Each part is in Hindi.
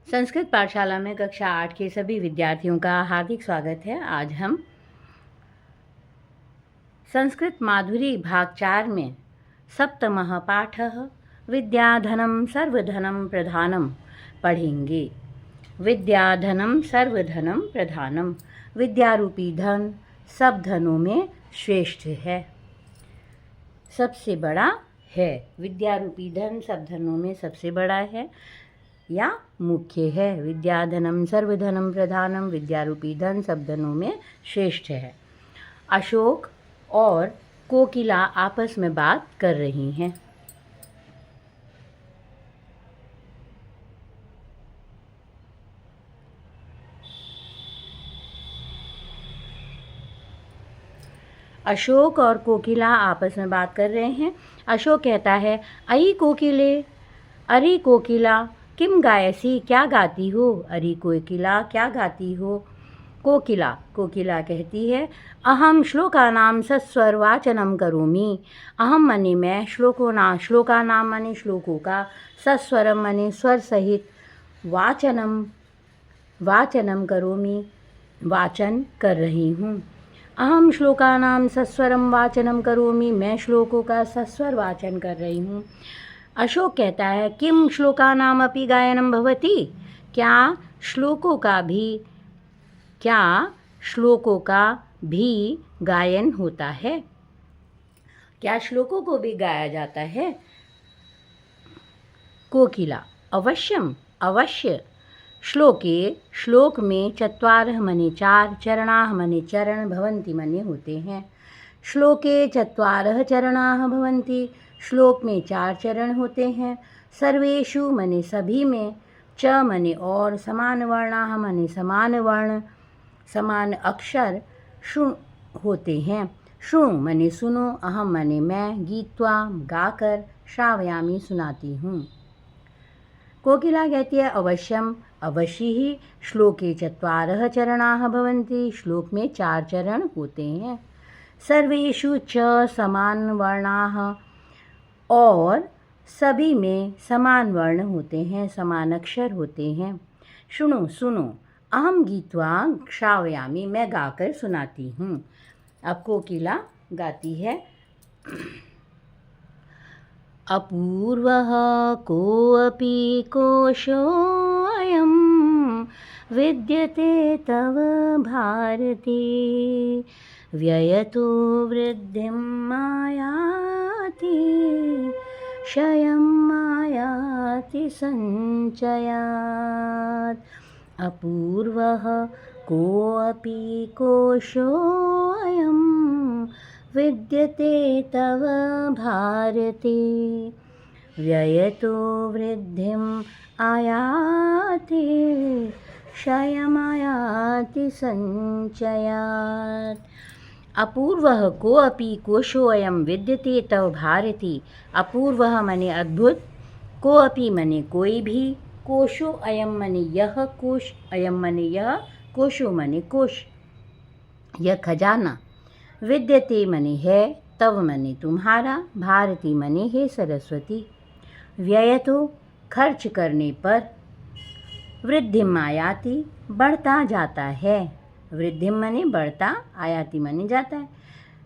संस्कृत पाठशाला में कक्षा 8 के सभी विद्यार्थियों का हार्दिक स्वागत है। आज हम संस्कृत माधुरी भाग 4 में सप्तमः पाठः विद्याधनं सर्वधनं प्रधानम पढ़ेंगे। विद्याधनं सर्वधनं प्रधानम, विद्यारूपी धन सब धनों में श्रेष्ठ है, सबसे बड़ा है। विद्यारूपी धन सब धनों में सबसे बड़ा है या मुख्य है। विद्याधनम सर्वधनम प्रधानम, विद्यारूपी धन सब धनों में श्रेष्ठ है। अशोक और कोकिला आपस में बात कर रही हैं। अशोक और कोकिला आपस में बात कर रहे हैं। अशोक कहता है, अई कोकिले, अरे कोकिला, किम गायसी, क्या गाती हो। अरे कोकिला, क्या गाती हो। कोकिला कहती है, अहम श्लोकानां सस्वर वाचनम करोमि। अहम मने मैं, श्लोका नाम मने श्लोकों का, सस्वरम मने स्वर सहित, वाचनम करोमि, वाचन कर रही हूँ। अहम श्लोकानां सस्वरम वाचनम करोमि, मैं श्लोकों का सस्वर वाचन कर रही हूँ। अशोक कहता है, किम श्लोकानाम अपि गायनम भवति, क्या श्लोकों का भी गायन होता है। क्या श्लोकों को भी गाया जाता है। कोकिला, अवश्यम, अवश्य। श्लोक में चत्वारः मने चार, चरणाः मने चरण, भवन्ति मने होते हैं। श्लोके चत्वारः चरणाः भवन्ति, श्लोक में 4 चरण होते हैं। सर्वेषु मने सभी में, च मने और, समान वर्णाः मने समान वर्ण, समान अक्षर, शृणु होते हैं। शृणु मने सुनो, अहम मने मैं, गीत्वा गाकर, श्रावयामि सुनाती हूँ। कोकिला कहती है, अवश्यम, अवश्य ही। श्लोके चत्वारः चरणाः भवन्ति, श्लोक में 4 चरण होते हैं। सर्वेषु च समान वर्णाः, और सभी में समान वर्ण होते हैं, समान अक्षर होते हैं। सुनो, सुनो, अहम गीत्वा श्रावयामि, मैं गाकर सुनाती हूँ। अब कोकिला गाती है, अपूर्वः कोऽपि कोशोऽयं विद्यते तव भारती, व्ययतो वृद्धिं मायाति, क्षयं मायाति सञ्चयात्। अपूर्वः कोऽपि कोशोऽयं विद्यते तव भारती, व्ययतो वृद्धिं आयाति, क्षयमायाति सञ्चयात्। अपूर्वः कोऽपि कोशोऽयं विद्यते तव भारती। अपूर्वः मने अद्भुत, कोऽपि मने कोई भी, कोशो अयम मने यह, कोश अयम मने यह, कोशो मने कोश, यह खजाना। विद्यते मने है, तव मने तुम्हारा, भारती मने हे सरस्वती। व्ययतो खर्च करने पर, वृद्धिम आयाति बढ़ता जाता है। वृद्धिम मने बढ़ता, आयाति मने जाता है।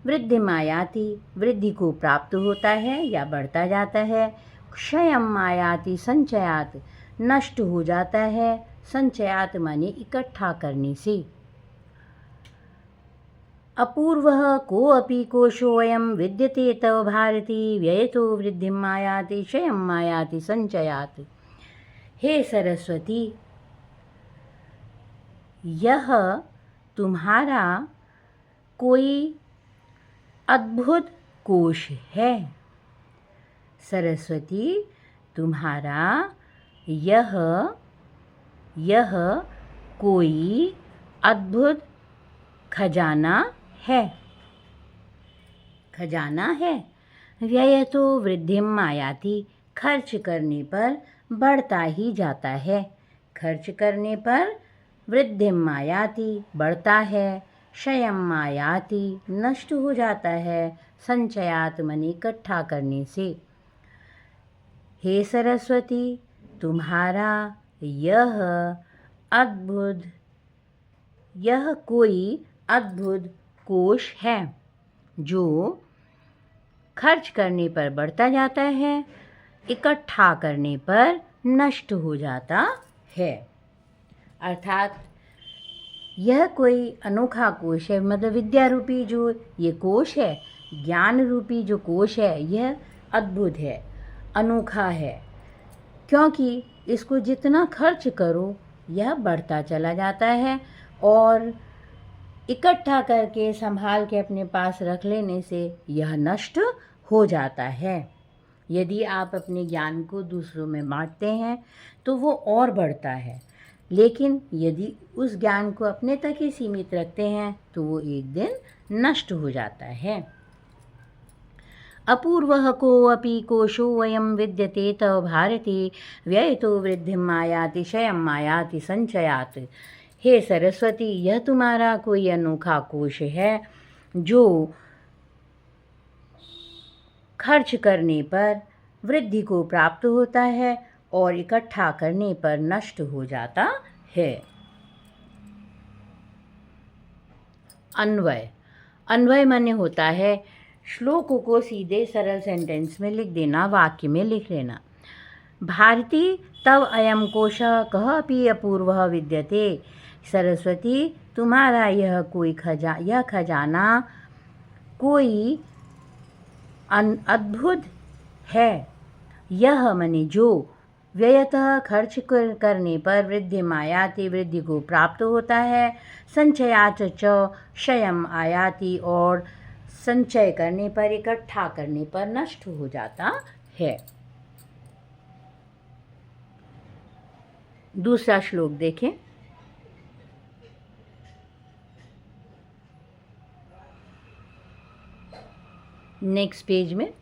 वृद्धिम आयाति वृद्धि को प्राप्त होता है या बढ़ता जाता है। क्षयम आयाति संचयात नष्ट हो जाता है। संचयात माने इकट्ठा करने से। अपूर्वः कोऽपि कोशोऽयं विद्यते तव भारती, व्ययतो वृद्धिम् आयाति, क्षयम् आयाति संचयात्। हे सरस्वती, यह तुम्हारा कोई अद्भुत कोश है। सरस्वती, तुम्हारा यह कोई अद्भुत खजाना है। खजाना है। व्ययतो वृद्धिम आयाति, खर्च करने पर बढ़ता ही जाता है। खर्च करने पर वृद्धिम आयाति बढ़ता है। क्षयम आयाति नष्ट हो जाता है। संचयात मने इकट्ठा करने से। हे सरस्वती, तुम्हारा यह कोई अद्भुत कोष है जो खर्च करने पर बढ़ता जाता है, इकट्ठा करने पर नष्ट हो जाता है। अर्थात यह कोई अनोखा कोष है, मतलब विद्या रूपी जो ये कोष है, ज्ञान रूपी जो कोष है, यह अद्भुत है, अनोखा है, क्योंकि इसको जितना खर्च करो यह बढ़ता चला जाता है और इकट्ठा करके संभाल के अपने पास रख लेने से यह नष्ट हो जाता है। यदि आप अपने ज्ञान को दूसरों में बांटते हैं तो वो और बढ़ता है, लेकिन यदि उस ज्ञान को अपने तक ही सीमित रखते हैं तो वो एक दिन नष्ट हो जाता है। अपूर्वः कोऽपि कोशोऽयं विद्यते तव भारते व्ययतो वृद्धिम् आयाति क्षयम् आयाति संचयात्। हे सरस्वती, यह तुम्हारा कोई अनोखा कोश है जो खर्च करने पर वृद्धि को प्राप्त होता है और इकट्ठा करने पर नष्ट हो जाता है। अन्वय। अन्वय माने होता है श्लोकों को सीधे सरल सेंटेंस में लिख देना, वाक्य में लिख लेना। भारती तव अयम कोशः कः अपि अपूर्वः विद्यते। सरस्वती, तुम्हारा यह खजाना कोई अद्भुत है। यह मने जो, व्ययतः खर्च करने पर वृद्धि आयाति वृद्धि को प्राप्त होता है, संचयाच च क्षयम् आयाति और संचय करने पर, इकट्ठा करने पर नष्ट हो जाता है। दूसरा श्लोक देखें। नेक्स्ट पेज में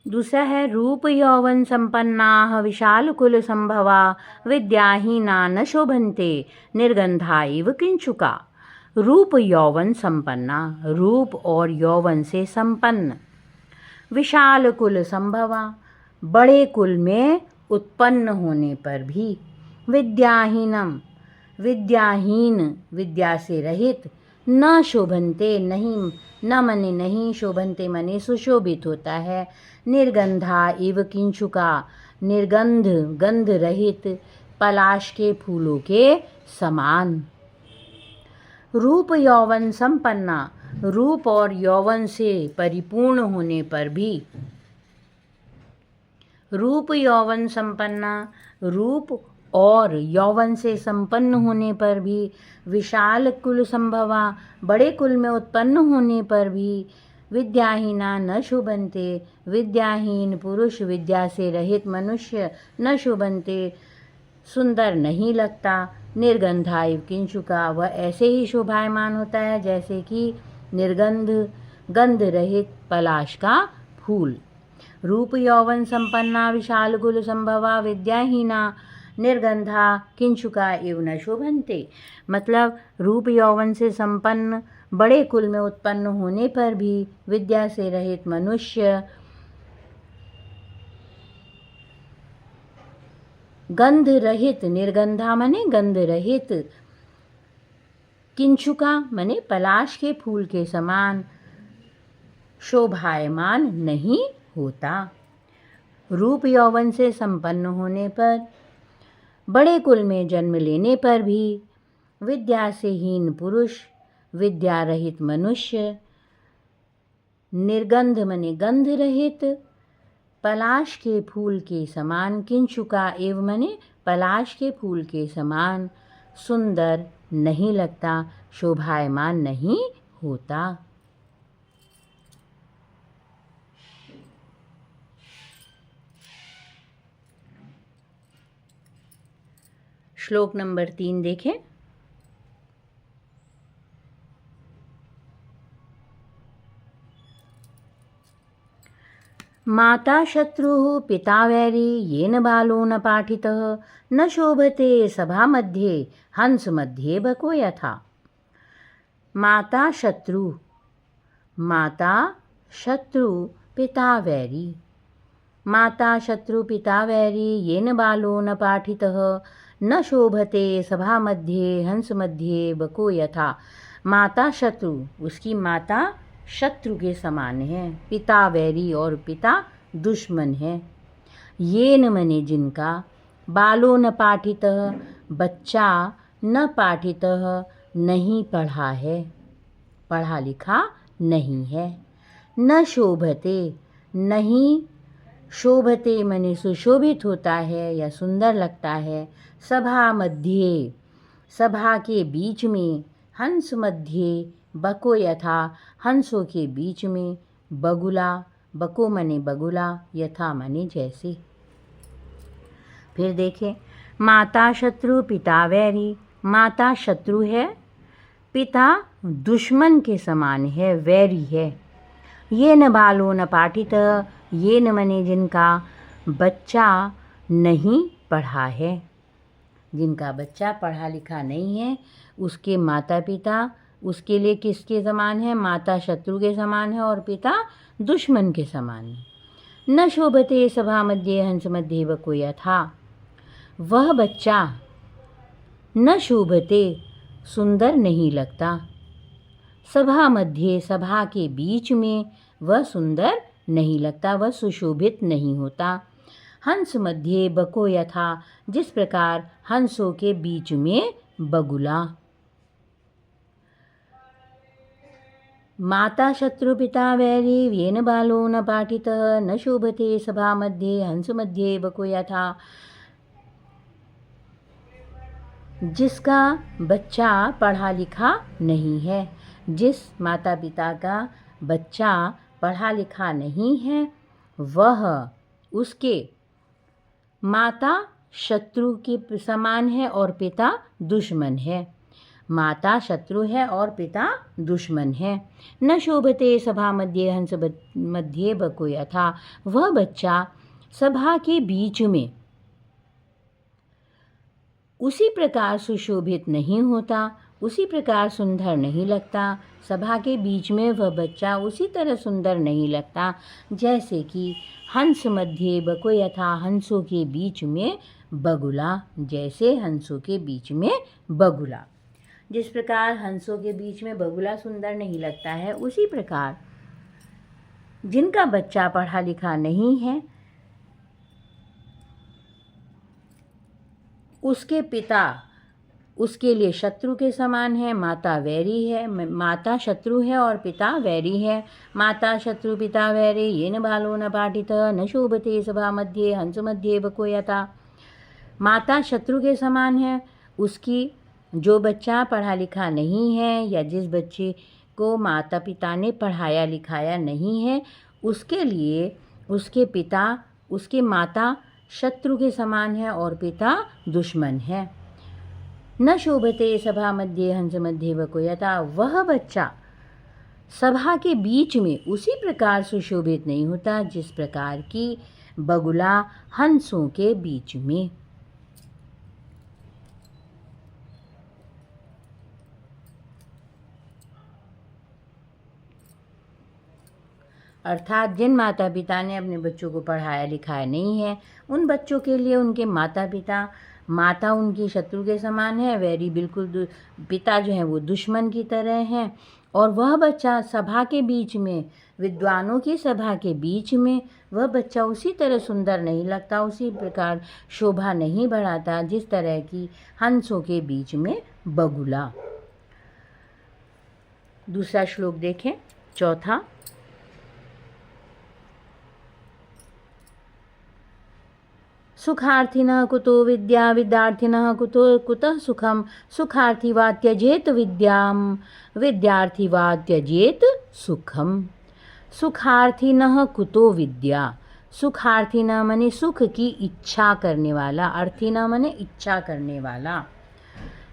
दूसरा है रूप यौवन संपन्नाः विशाल कुल संभवा विद्याहीना न शोभन्ते निर्गंधा इव किंचुका। रूप यौवन संपन्ना, रूप और यौवन से संपन्न, विशाल कुल संभवा, बड़े कुल में उत्पन्न होने पर भी, विद्याहीनम, विद्याहीन, विद्या से रहित, न शोभन्ते, नहीं, न मने नहीं, शोभन्ते मने सुशोभित होता है, निर्गंधा इव किंचुका, निर्गंध, गंध रहित, पलाश के फूलों के समान। रूप यौवन संपन्ना, रूप और यौवन से परिपूर्ण होने पर भी, रूप यौवन संपन्ना, रूप और यौवन से संपन्न होने पर भी, विशाल कुल संभवा, बड़े कुल में उत्पन्न होने पर भी, विद्याहीना न शोभन्ते, विद्याहीन पुरुष, विद्या से रहित मनुष्य, न शोभन्ते, सुंदर नहीं लगता, निर्गंधा इव किंचुका, वह ऐसे ही शोभायमान होता है जैसे कि निर्गंध, गंध रहित पलाश का फूल। रूप यौवन संपन्ना विशाल कुल संभवा विद्याहीना निर्गंधा किंचुका इव न शोभन्ते, मतलब रूप यौवन से संपन्न, बड़े कुल में उत्पन्न होने पर भी, विद्या से रहित मनुष्य, गंध रहित, निर्गंधा मने गंध रहित, किंचुका मने पलाश के फूल के समान शोभायमान नहीं होता। रूप यौवन से संपन्न होने पर, बड़े कुल में जन्म लेने पर भी, विद्या से हीन पुरुष, विद्या रहित मनुष्य, निर्गंध मने गंध रहित, पलाश के फूल के समान, किंचुका एव मने पलाश के फूल के समान सुंदर नहीं लगता, शोभायमान नहीं होता। श्लोक नंबर 3 देखें। माता शत्रुः पिता वैरी येन बालो न पाठितः न शोभते सभामध्ये हंसमध्ये बको यथा। माता शत्रु पिता वैरी। माता शत्रु पिता वैरी येन बालो न पाठितः न शोभते सभामध्ये हंसमध्ये बको यथा। माता शत्रु, उसकी माता शत्रु के समान है, पिता वैरी और पिता दुश्मन है। ये न मने जिनका, बालो न पाठितः बच्चा, न पाठितः नहीं पढ़ा है, पढ़ा लिखा नहीं है। न शोभते, नहीं शोभते मने सुशोभित होता है या सुंदर लगता है। सभा मध्य, सभा के बीच में। हंस मध्य, बको यथा, हंसों के बीच में। बगुला, बको मने बगुला, यथा मने जैसे। फिर देखें, माता शत्रु पिता वैरी। माता शत्रु है, पिता दुश्मन के समान है, वैरी है। ये न बालो न पाठित, ये न मने जिनका बच्चा नहीं पढ़ा है। जिनका बच्चा पढ़ा लिखा नहीं है, उसके माता पिता उसके लिए किसके समान है? माता शत्रु के समान है और पिता दुश्मन के समान है। न शोभते सभा मध्य हंस मध्य बको यथा। वह बच्चा न शोभते, सुंदर नहीं लगता। सभा मध्य, सभा के बीच में वह सुंदर नहीं लगता, वह सुशोभित नहीं होता। हंस मध्य बको यथा, जिस प्रकार हंसों के बीच में बगुला। माता शत्रु पिता वैरी येन बालो न पाठितः न शोभते सभा मध्य हंस मध्य बको यथा। जिसका बच्चा पढ़ा लिखा नहीं है, जिस माता पिता का बच्चा पढ़ा लिखा नहीं है, वह उसके माता शत्रु के समान है और पिता दुश्मन है। माता शत्रु है और पिता दुश्मन है। न शोभते सभा मध्य हंस मध्य बको यथा। वह बच्चा सभा के बीच में उसी प्रकार सुशोभित नहीं होता, उसी प्रकार सुंदर नहीं लगता। सभा के बीच में वह बच्चा उसी तरह सुंदर नहीं लगता जैसे कि हंस मध्य बको यथा, हंसों के बीच में बगुला, जैसे हंसों के बीच में बगुला। जिस प्रकार हंसों के बीच में बगुला सुंदर नहीं लगता है, उसी प्रकार जिनका बच्चा पढ़ा लिखा नहीं है, उसके पिता उसके लिए शत्रु के समान है। माता वैरी है, माता शत्रु है और पिता वैरी है। माता शत्रु पिता वैरी येन बालो न पाठितः न शोभते सभा मध्य हंस मध्य बको यथा। माता शत्रु के समान है, उसकी जो बच्चा पढ़ा लिखा नहीं है या जिस बच्चे को माता पिता ने पढ़ाया लिखाया नहीं है, उसके लिए उसके पिता उसके माता शत्रु के समान है और पिता दुश्मन है। न शोभते सभा मध्य हंस मध्य बको यथा। वह बच्चा सभा के बीच में उसी प्रकार सुशोभित नहीं होता जिस प्रकार की बगुला हंसों के बीच में। अर्थात जिन माता पिता ने अपने बच्चों को पढ़ाया लिखाया नहीं है, उन बच्चों के लिए उनके माता पिता, माता उनकी शत्रु के समान है, वैरी बिल्कुल पिता जो है वो दुश्मन की तरह हैं। और वह बच्चा सभा के बीच में, विद्वानों की सभा के बीच में, वह बच्चा उसी तरह सुंदर नहीं लगता, उसी प्रकार शोभा नहीं बढ़ाता जिस तरह की हंसों के बीच में बगुला। दूसरा श्लोक देखें, चौथा। सुखार्थिनः कुतो विद्या विद्यार्थिनः कुतः सुखम। सुखार्थी वा त्यजेत विद्याम विद्यार्थी वा त्यजेत सुखम। सुखार्थिनः कुतो विद्या। सुखार्थिनः माने सुख की इच्छा करने वाला, अर्थिनः माने इच्छा करने वाला,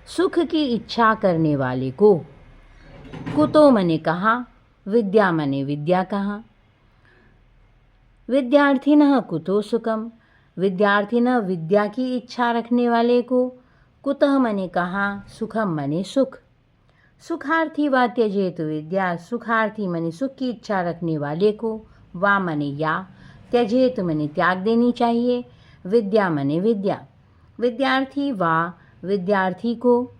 सुख की इच्छा करने वाले को। कुतो माने कहाँ, विद्या माने विद्या कहाँ। विद्यार्थिनः कुतो सुखम, विद्यार्थिनः विद्या की इच्छा रखने वाले को, कुतः मने कहाँ, सुखम मने सुख। सुखार्थी वा त्यजेत विद्या, सुखार्थी मने सुख की इच्छा रखने वाले को, वा मने या, त्यजेत मने त्याग देनी चाहिए, विद्या मने विद्या। विद्यार्थी वा विद्यार्थी को,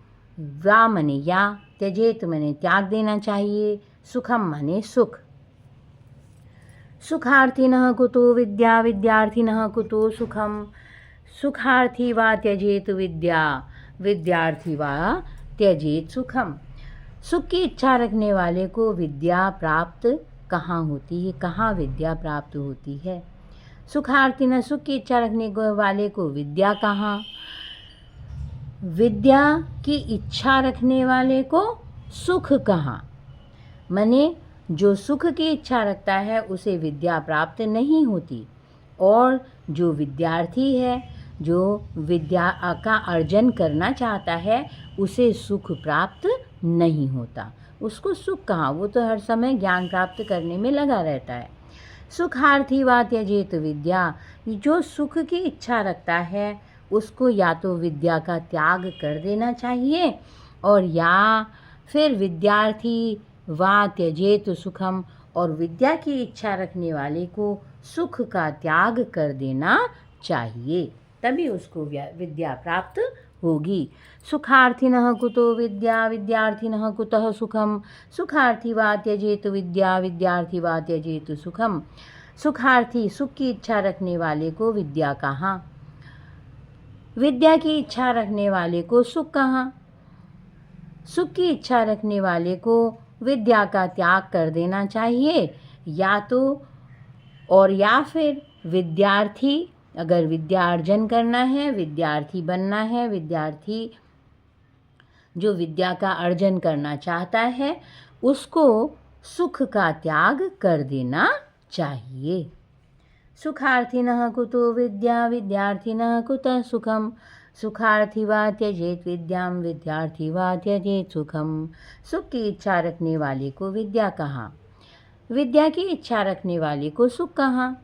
वा मने या, त्यजेत मने त्याग देना चाहिए, सुखम मने सुख। सुखार्थिनः कुतो विद्या, विद्यार्थिनः कुतो सुखम, सुखार्थी वा त्यजेत विद्या, विद्यार्थी वा त्यजेत सुखम। सुख की इच्छा रखने वाले को विद्या प्राप्त कहाँ होती है, कहाँ विद्या प्राप्त होती है। सुखार्थिनः सुख की इच्छा रखने वाले को विद्या कहाँ, विद्या की इच्छा रखने वाले को सुख कहाँ। मने जो सुख की इच्छा रखता है उसे विद्या प्राप्त नहीं होती, और जो विद्यार्थी है, जो विद्या का अर्जन करना चाहता है, उसे सुख प्राप्त नहीं होता। उसको सुख कहाँ, वो तो हर समय ज्ञान प्राप्त करने में लगा रहता है। सुखार्थी वा त्यजेत विद्या, जो सुख की इच्छा रखता है उसको या तो विद्या का त्याग कर देना चाहिए, और या फिर विद्यार्थी वा त्यजेत सुखम, और विद्या की इच्छा रखने वाले को सुख का त्याग कर देना चाहिए, तभी उसको विद्या प्राप्त होगी। सुखार्थिनः कुतो विद्या, विद्यार्थिनः कुतः सुखम, सुखार्थी वा त्यजेत विद्या, विद्यार्थी वा त्यजेत सुखम। सुखार्थी सुख की इच्छा रखने वाले को विद्या कहाँ, विद्या की इच्छा रखने वाले को सुख कहाँ। सुख की इच्छा रखने वाले को विद्या का त्याग कर देना चाहिए, या तो, और या फिर विद्यार्थी, अगर विद्या अर्जन करना है, विद्यार्थी बनना है, विद्यार्थी जो विद्या का अर्जन करना चाहता है उसको सुख का त्याग कर देना चाहिए। सुखार्थिनः कुतो विद्या, विद्यार्थिनः कुतः सुखम, सुखार्थी वा त्यजेत विद्यां, विद्यार्थी वा त्यजेत सुखम। सुख की इच्छा रखने वाले को विद्या कहाँ, विद्या की इच्छा रखने वाले को सुख कहाँ।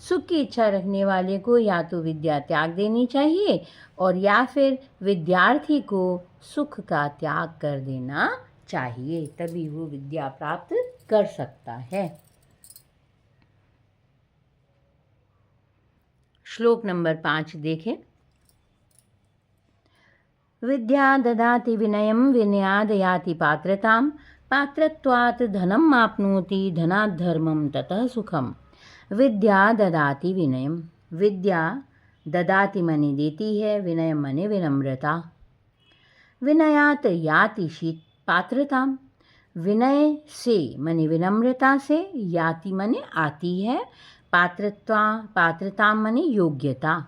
सुख की इच्छा रखने वाले को या तो विद्या त्याग देनी चाहिए, और या फिर विद्यार्थी को सुख का त्याग कर देना चाहिए, तभी वो विद्या प्राप्त कर सकता है। श्लोक नंबर 5 देखें। विद्या ददाति विनयं, विनयाद् याति पात्रतां, पात्रत्वात् धनम् आप्नोति, धनात् धर्मं ततः सुखम। विद्या ददाति विनयम, विद्या ददाति मने देती है, विनय मने विनम्रता। विनयात याति शीत पात्रताम, विनय से मने विनम्रता से, याति मने आती है, पात्रता मने योग्यता।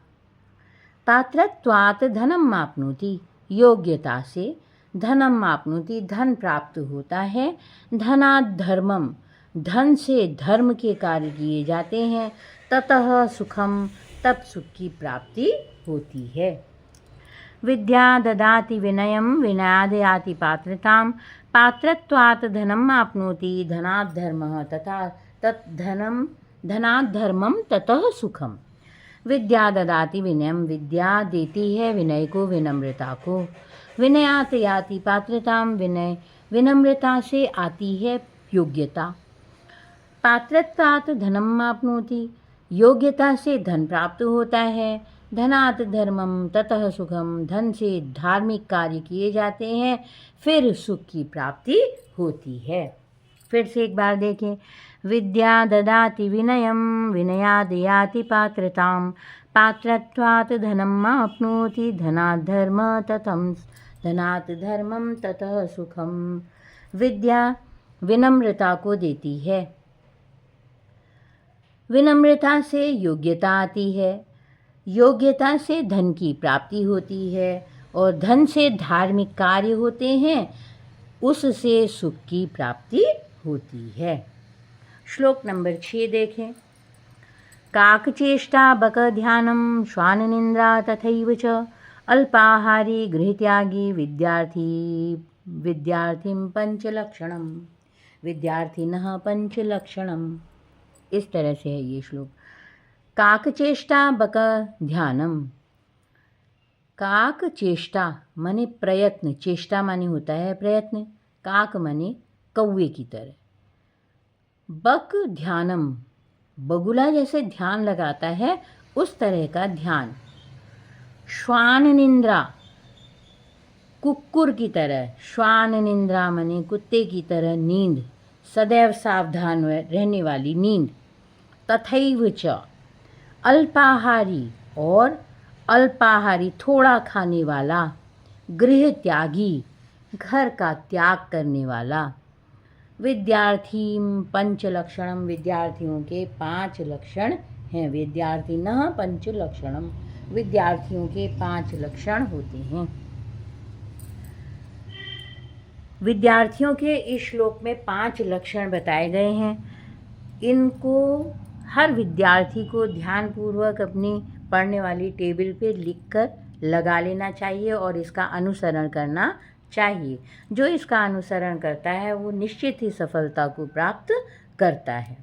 पात्रत्वात् धनम आप्नोति, योग्यता से धनम आप्नोति, धन प्राप्त होता है। धनात् धर्मम, धन से धर्म के कार्य किए जाते हैं। ततः सुखम, तब सुख की प्राप्ति होती है। विद्या ददाति विनयम, विनयाद् याति पात्रतां, पात्रत्वात् धनम आप्नोति, धनात् धर्मः तथा धनात् धर्मम ततः सुखम। विद्या ददाति विनयम, विद्या देती है विनय को, विनम्रता को। विनयात् याति पात्रतां, विनय विनम्रता से आती है योग्यता। पात्रत्वात् धनम आप्नोति, योग्यता से धन प्राप्त होता है। धनात् धर्मम ततः सुखम, धन से धार्मिक कार्य किए जाते हैं, फिर सुख की प्राप्ति होती है। फिर से एक बार देखें। विद्या ददाति विनयम, विनयाद् याति पात्रतां, पात्रत्वात् धनम् आप्नोति, धनात् धर्मं ततः सुखम। विद्या विनम्रता को देती है, विनम्रता से योग्यता आती है, योग्यता से धन की प्राप्ति होती है, और धन से धार्मिक कार्य होते हैं, उससे सुख की प्राप्ति होती है। श्लोक नंबर 6 देखें। काकचेष्टा बकध्यानं, श्वाननिन्द्रा तथैव च, अल्पाहारी गृहत्यागी विद्यार्थिं पंचलक्षणं, विद्यार्थिनः पंचलक्षणम्। इस तरह से है ये श्लोक। काकचेष्टा बक ध्यानम। काक चेष्टा माने प्रयत्न, चेष्टा माने होता है प्रयत्न, काक माने कौवे की तरह, बक ध्यानम बगुला जैसे ध्यान लगाता है उस तरह का ध्यान। श्वान निंद्रा कुक्कुर की तरह, श्वान निंद्रा माने कुत्ते की तरह नींद, सदैव सावधान रहने वाली नींद। तथैव च अल्पाहारी और अल्पाहारी थोड़ा खाने वाला, गृह त्यागी घर का त्याग करने वाला। विद्यार्थी पंच लक्षणम विद्यार्थियों के 5 लक्षण हैं। विद्यार्थिनः पंच लक्षणम विद्यार्थियों के 5 लक्षण होते हैं। विद्यार्थियों के इस श्लोक में 5 लक्षण बताए गए हैं। इनको हर विद्यार्थी को ध्यानपूर्वक अपनी पढ़ने वाली टेबल पे लिखकर लगा लेना चाहिए और इसका अनुसरण करना चाहिए। जो इसका अनुसरण करता है वो निश्चित ही सफलता को प्राप्त करता है।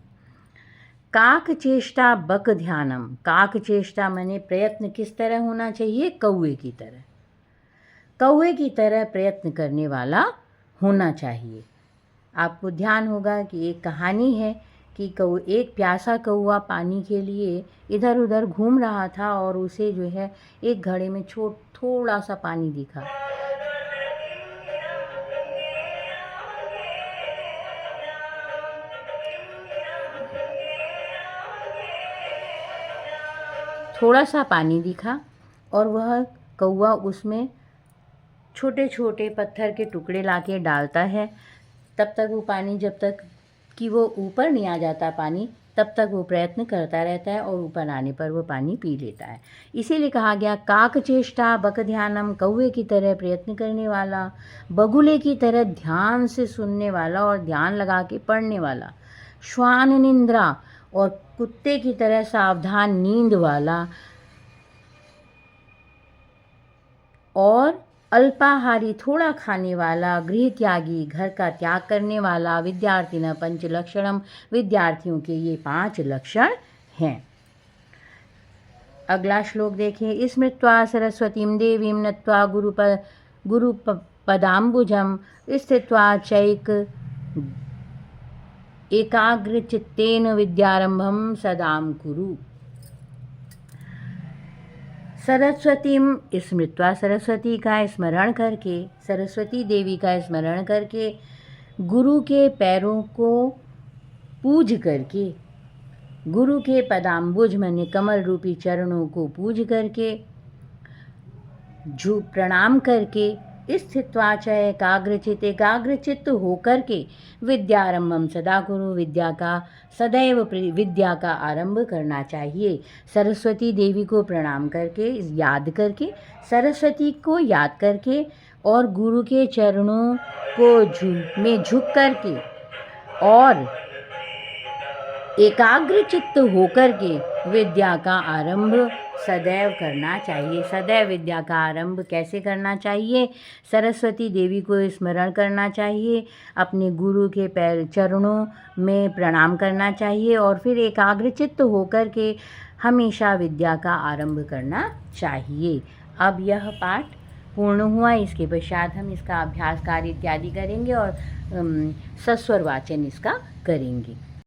काक चेष्टा बक ध्यानम। काक चेष्टा माने प्रयत्न किस तरह होना चाहिए? कौवे की तरह, कौवे की तरह प्रयत्न करने वाला होना चाहिए। आपको ध्यान होगा कि एक कहानी है कि एक प्यासा कौवा पानी के लिए इधर उधर घूम रहा था और उसे जो है एक घड़े में थोड़ा सा पानी दिखा। थोड़ा सा पानी दिखा और वह कौवा उसमें छोटे छोटे पत्थर के टुकड़े लाके डालता है। तब तक वो पानी, जब तक कि वो ऊपर नहीं आ जाता पानी, तब तक वो प्रयत्न करता रहता है और ऊपर आने पर वो पानी पी लेता है। इसीलिए कहा गया काक चेष्टा बक ध्यानम, कौवे की तरह प्रयत्न करने वाला, बगुले की तरह ध्यान से सुनने वाला और ध्यान लगा के पढ़ने वाला, श्वान निंद्रा और कुत्ते की तरह सावधान नींद वाला, और अल्पाहारी थोड़ा खाने वाला, गृह त्यागी घर का त्याग करने वाला। विद्यार्थिनः पंच लक्षणम विद्यार्थियों के ये 5 लक्षण हैं। अगला श्लोक देखें। स्मृत्वा सरस्वतीं देवीं नत्वा गुरुपदाम्बुजं स्थित्वा एकाग्रचित्तेन विद्यारंभं सदां कुरु। सरस्वतीं स्मृत्वा सरस्वती का स्मरण करके, सरस्वती देवी का स्मरण करके, गुरु के पैरों को पूज करके, गुरु के पदाम्बुज माने कमल रूपी चरणों को पूज करके, प्रणाम करके, स्थित्वा च एकाग्रचित्त होकर के, विद्यारंभम सदा कुरु विद्या का सदैव विद्या का आरंभ करना चाहिए। सरस्वती देवी को प्रणाम करके, याद करके, सरस्वती को याद करके और गुरु के चरणों को में झुक करके और एकाग्रचित्त होकर के विद्या का आरंभ सदैव करना चाहिए। सदैव विद्या का आरंभ कैसे करना चाहिए? सरस्वती देवी को स्मरण करना चाहिए, अपने गुरु के चरणों में प्रणाम करना चाहिए और फिर एकाग्रचित्त होकर के हमेशा विद्या का आरंभ करना चाहिए। अब यह पाठ पूर्ण हुआ। इसके पश्चात हम इसका अभ्यास कार्य इत्यादि करेंगे और सस्वर वाचन इसका करेंगे।